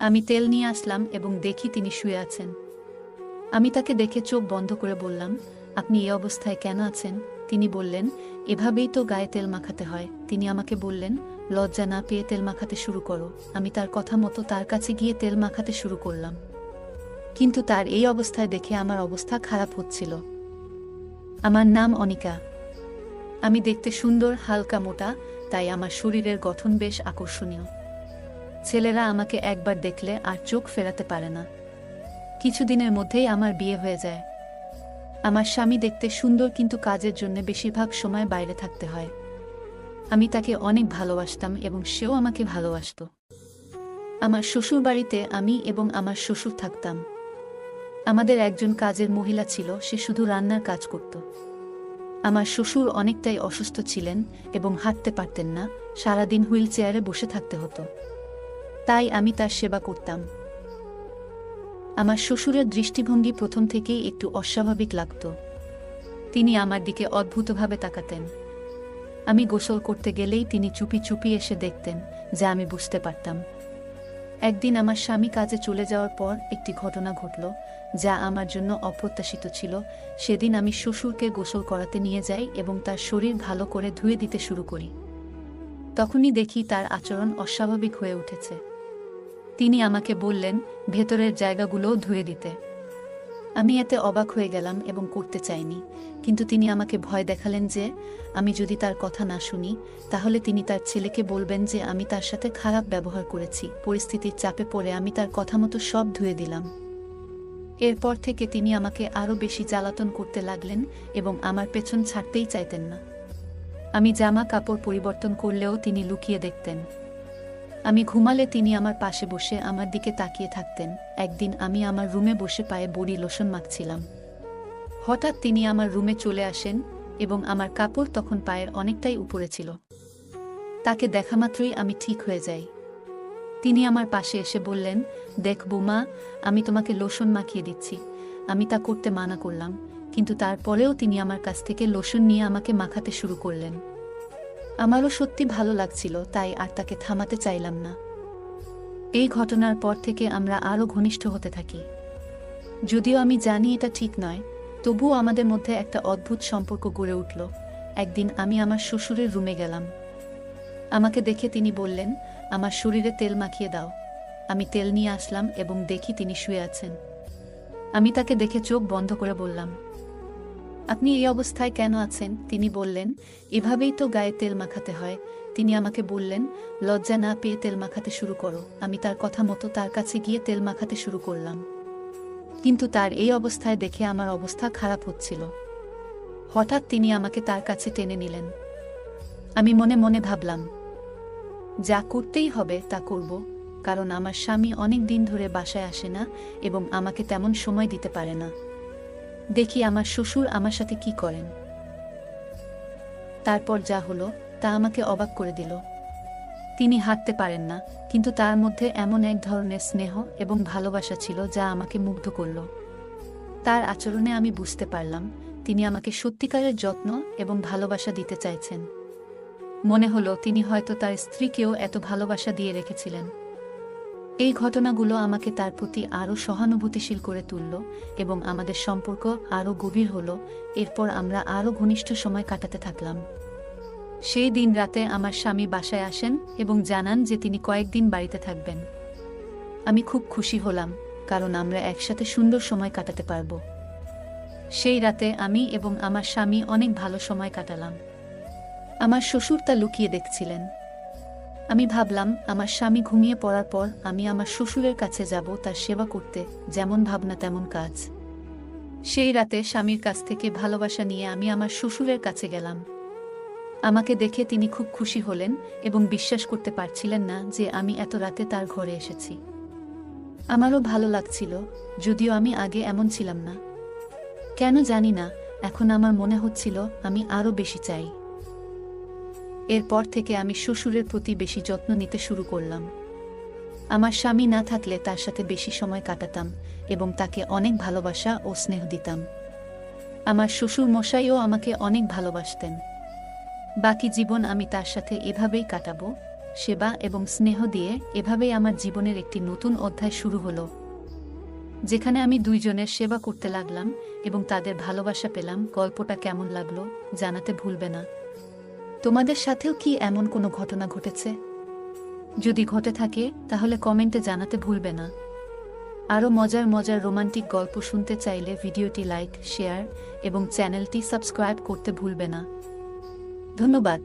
আমি তেল নিয়ে আসলাম এবং দেখি তিনি শুয়ে আছেন। আমি তাকে দেখে চোখ বন্ধ করে বললাম, আপনি এই অবস্থায় কেন আছেন? তিনি বললেন, এভাবেই তো গায়ে তেল মাখাতে হয়। তিনি আমাকে বললেন, লজ্জা না পেয়ে তেল মাখাতে শুরু করো। আমি তার কথা মতো তার কাছে গিয়ে তেল মাখাতে শুরু করলাম। কিন্তু তার এই অবস্থায় দেখে আমার অবস্থা খারাপ হচ্ছিল। আমার নাম অনিকা। আমি দেখতে সুন্দর, হালকা মোটা, তাই আমার শরীরের গঠন বেশ আকর্ষণীয়। ছেলেরা আমাকে একবার দেখলে আর চোখ ফেরাতে পারে না। কিছুদিনের মধ্যেই আমার বিয়ে হয়ে যায়। আমার স্বামী দেখতে সুন্দর, কিন্তু কাজের জন্য বেশিরভাগ সময় বাইরে থাকতে হয়। আমি তাকে অনেক ভালোবাসতাম এবং সেও আমাকে ভালোবাসত। আমার শ্বশুর বাড়িতে আমি এবং আমার শ্বশুর থাকতাম। আমাদের একজন কাজের মহিলা ছিল, সে শুধু রান্নার কাজ করত। আমার শ্বশুর অনেকটাই অসুস্থ ছিলেন এবং হাঁটতে পারতেন না, সারাদিন হুইল চেয়ারে বসে থাকতে হতো। তাই আমি তার সেবা করতাম। আমার শ্বশুরের দৃষ্টিভঙ্গি প্রথম থেকেই একটু অস্বাভাবিক লাগত। তিনি আমার দিকে অদ্ভুতভাবে তাকাতেন। আমি গোসল করতে গেলেই তিনি চুপি চুপি এসে দেখতেন, যা আমি বুঝতে পারতাম। একদিন আমার স্বামী কাজে চলে যাওয়ার পর একটি ঘটনা ঘটল, যা আমার জন্য অপ্রত্যাশিত ছিল। সেদিন আমি শ্বশুরকে গোসল করাতে নিয়ে যাই এবং তার শরীর ভালো করে ধুয়ে দিতে শুরু করি। তখনই দেখি তার আচরণ অস্বাভাবিক হয়ে উঠেছে। তিনি আমাকে বললেন ভেতরের জায়গাগুলোও ধুয়ে দিতে। আমি এতে অবাক হয়ে গেলাম এবং করতে চাইনি, কিন্তু তিনি আমাকে ভয় দেখালেন যে আমি যদি তার কথা না শুনি, তাহলে তিনি তার ছেলেকে বলবেন যে আমি তার সাথে খারাপ ব্যবহার করেছি। পরিস্থিতির চাপে পড়ে আমি তার কথা মতো সব ধুয়ে দিলাম। এরপর থেকে তিনি আমাকে আরও বেশি জ্বালাতন করতে লাগলেন এবং আমার পেছন ছাড়তেই চাইতেন না। আমি জামা কাপড় পরিবর্তন করলেও তিনি লুকিয়ে দেখতেন। আমি ঘুমালে তিনি আমার পাশে বসে আমার দিকে তাকিয়ে থাকতেন। একদিন আমি আমার রুমে বসে পায়ে বডি লোশন মাখছিলাম। হঠাৎ তিনি আমার রুমে চলে আসেন এবং আমার কাপড় তখন পায়ের অনেকটাই উপরে ছিল। তাকে দেখামাত্রই আমি ঠিক হয়ে যাই। তিনি আমার পাশে এসে বললেন, দেখ বৌমা, আমি তোমাকে লোশন মাখিয়ে দিচ্ছি। আমি তা করতে মানা করলাম, কিন্তু তারপরেও তিনি আমার কাছ থেকে লোশন নিয়ে আমাকে মাখাতে শুরু করলেন। আমারও সত্যি ভালো লাগছিল, তাই আর তাকে থামাতে চাইলাম না। এই ঘটনার পর থেকে আমরা আরও ঘনিষ্ঠ হতে থাকি। যদিও আমি জানি এটা ঠিক নয়, তবুও আমাদের মধ্যে একটা অদ্ভুত সম্পর্ক গড়ে উঠল। একদিন আমি আমার শ্বশুরের রুমে গেলাম। আমাকে দেখে তিনি বললেন, আমার শরীরে তেল মাখিয়ে দাও। আমি তেল নিয়ে আসলাম এবং দেখি তিনি শুয়ে আছেন। আমি তাকে দেখে চোখ বন্ধ করে বললাম, আপনি এই অবস্থায় কেন আছেন? তিনি বললেন, এভাবেই তো গায়ে তেল মাখাতে হয়। তিনি আমাকে বললেন, লজ্জা না পেয়ে তেল মাখাতে শুরু করো। আমি তার কথা মতো তার কাছে গিয়ে তেল মাখাতে শুরু করলাম। কিন্তু তার এই অবস্থায় দেখে আমার অবস্থা খারাপ হচ্ছিল। হঠাৎ তিনি আমাকে তার কাছে টেনে নিলেন। আমি মনে মনে ভাবলাম, যা করতেই হবে তা করব, কারণ আমার স্বামী অনেক দিন ধরে বাসায় আসে না এবং আমাকে তেমন সময় দিতে পারে না। দেখি আমার শ্বশুর আমার সাথে কি করেন। তারপর যা হলো তা আমাকে অবাক করে দিল। তিনি হাঁটতে পারেন না, কিন্তু তার মধ্যে এমন এক ধরনের স্নেহ এবং ভালোবাসা ছিল যা আমাকে মুগ্ধ করল। তার আচরণে আমি বুঝতে পারলাম তিনি আমাকে সত্যিকারের যত্ন এবং ভালোবাসা দিতে চাইছেন। মনে হলো তিনি হয়তো তার স্ত্রীকেও এত ভালোবাসা দিয়ে রেখেছিলেন। এই ঘটনাগুলো আমাকে তার প্রতি আরও সহানুভূতিশীল করে তুলল এবং আমাদের সম্পর্ক আরও গভীর হলো। এরপর আমরা আরও ঘনিষ্ঠ সময় কাটাতে থাকলাম। সেই দিন রাতে আমার স্বামী বাসায় আসেন এবং জানান যে তিনি কয়েকদিন বাড়িতে থাকবেন। আমি খুব খুশি হলাম, কারণ আমরা একসাথে সুন্দর সময় কাটাতে পারব। সেই রাতে আমি এবং আমার স্বামী অনেক ভালো সময় কাটালাম। আমার শ্বশুর তা লুকিয়ে দেখছিলেন। আমি ভাবলাম আমার স্বামী ঘুমিয়ে পড়ার পর আমি আমার শ্বশুরের কাছে যাব তার সেবা করতে, যেমন ভাবনা তেমন কাজ। সেই রাতে স্বামীর কাছ থেকে ভালোবাসা নিয়ে আমি আমার শ্বশুরের কাছে গেলাম। আমাকে দেখে তিনি খুব খুশি হলেন এবং বিশ্বাস করতে পারছিলেন না যে আমি এত রাতে তার ঘরে এসেছি। আমারও ভালো লাগছিল, যদিও আমি আগে এমন ছিলাম না। কেন জানি না, এখন আমার মনে হচ্ছিল আমি আরও বেশি চাই। এরপর থেকে আমি শ্বশুরের প্রতি বেশি যত্ন নিতে শুরু করলাম। আমার স্বামী না থাকলে তার সাথে বেশি সময় কাটাতাম এবং তাকে অনেক ভালোবাসা ও স্নেহ দিতাম। আমার শ্বশুর মশাইও আমাকে অনেক ভালোবাসতেন। বাকি জীবন আমি তার সাথে এভাবেই কাটাবো, সেবা এবং স্নেহ দিয়ে এভাবেই আমার জীবনের একটি নতুন অধ্যায় শুরু হলো, যেখানে আমি দুইজনের সেবা করতে লাগলাম এবং তাদের ভালোবাসা পেলাম। গল্পটা কেমন লাগলো জানাতে ভুলবে না। তোমাদের সাথেও কি এমন কোনো ঘটনা ঘটেছে? যদি ঘটে থাকে তাহলে কমেন্টে জানাতে ভুলবে না। আরও মজার মজার রোমান্টিক গল্প শুনতে চাইলে ভিডিওটি লাইক, শেয়ার এবং চ্যানেলটি সাবস্ক্রাইব করতে ভুলবে না। ধন্যবাদ।